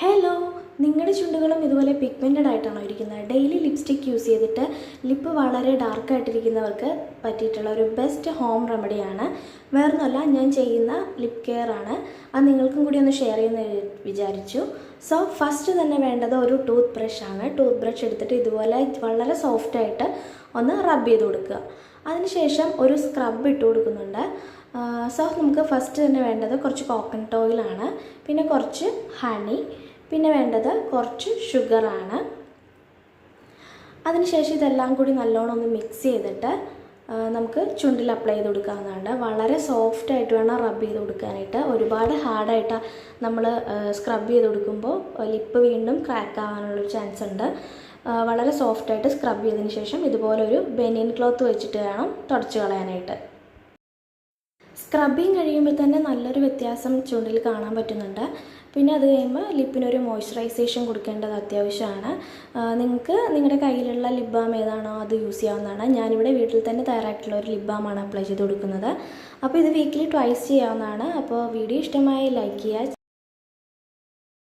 Hello, നിങ്ങളുടെ ചുണ്ടുകളും ഇതുപോലെ pigmented ആയിട്ടാണോ ഇരിക്കുന്നത്? ഡെയിലി ലിപ്സ്റ്റിക് യൂസ് ചെയ്തിട്ട് ലിപ്പ് വളരെ ഡാർക്കായിട്ടിരിക്കുന്നവർക്ക് പറ്റിയിട്ടുള്ള ഒരു ബെസ്റ്റ് ഹോം റെമഡിയാണ്. വേറൊന്നുമല്ല, ഞാൻ ചെയ്യുന്ന ലിപ് കെയർ ആണ്. അത് നിങ്ങൾക്കും കൂടി ഒന്ന് ഷെയർ ചെയ്യുമെന്ന് വിചാരിച്ചു. സോ ഫസ്റ്റ് തന്നെ വേണ്ടത് ഒരു ടൂത്ത് ബ്രഷ് ആണ്. ടൂത്ത് ബ്രഷ് എടുത്തിട്ട് ഇതുപോലെ വളരെ സോഫ്റ്റായിട്ട് ഒന്ന് റബ്ബ് ചെയ്ത് കൊടുക്കുക. അതിനുശേഷം ഒരു സ്ക്രബ് ഇട്ട് കൊടുക്കുന്നുണ്ട്. സോ നമുക്ക് ഫസ്റ്റ് തന്നെ വേണ്ടത് കുറച്ച് കോക്കനട്ട് ഓയിലാണ്, പിന്നെ കുറച്ച് ഹണി, പിന്നെ വേണ്ടത് കുറച്ച് ഷുഗറാണ്. അതിനുശേഷം ഇതെല്ലാം കൂടി നല്ലോണം ഒന്ന് മിക്സ് ചെയ്തിട്ട് നമുക്ക് ചുണ്ടിൽ അപ്ലൈ ചെയ്ത് കൊടുക്കാവുന്നതാണ്. വളരെ സോഫ്റ്റായിട്ട് വേണം റബ്ബ് ചെയ്ത് കൊടുക്കാനായിട്ട്. ഒരുപാട് ഹാർഡായിട്ട് നമ്മൾ സ്ക്രബ് ചെയ്ത് കൊടുക്കുമ്പോൾ ലിപ്പ് വീണ്ടും ക്രാക്ക് ആവാനുള്ളൊരു ചാൻസ് ഉണ്ട്. വളരെ സോഫ്റ്റായിട്ട് സ്ക്രബ് ചെയ്തതിന് ശേഷം ഇതുപോലൊരു ബനിയൻ ക്ലോത്ത് വെച്ചിട്ട് വേണം തുടച്ച് കളയാനായിട്ട്. സ്ക്രബിങ് കഴിയുമ്പോൾ തന്നെ നല്ലൊരു വ്യത്യാസം ചുണ്ടിൽ കാണാൻ പറ്റുന്നുണ്ട്. പിന്നെ അത് കഴിയുമ്പോൾ ലിപ്പിനൊരു മോയ്സ്ചറൈസേഷൻ കൊടുക്കേണ്ടത് അത്യാവശ്യമാണ്. നിങ്ങൾക്ക് നിങ്ങളുടെ കയ്യിലുള്ള ലിപ് ബാം ഏതാണോ അത് യൂസ് ചെയ്യാവുന്നതാണ്. ഞാനിവിടെ വീട്ടിൽ തന്നെ തയ്യാറായിട്ടുള്ള ഒരു ലിപ് ബാമാണ് അപ്ലൈ ചെയ്ത് കൊടുക്കുന്നത്. അപ്പോൾ ഇത് വീക്കിലി ട്വൈസ് ചെയ്യാവുന്നതാണ്. അപ്പോൾ വീഡിയോ ഇഷ്ടമായി ലൈക്ക് ചെയ്യുക.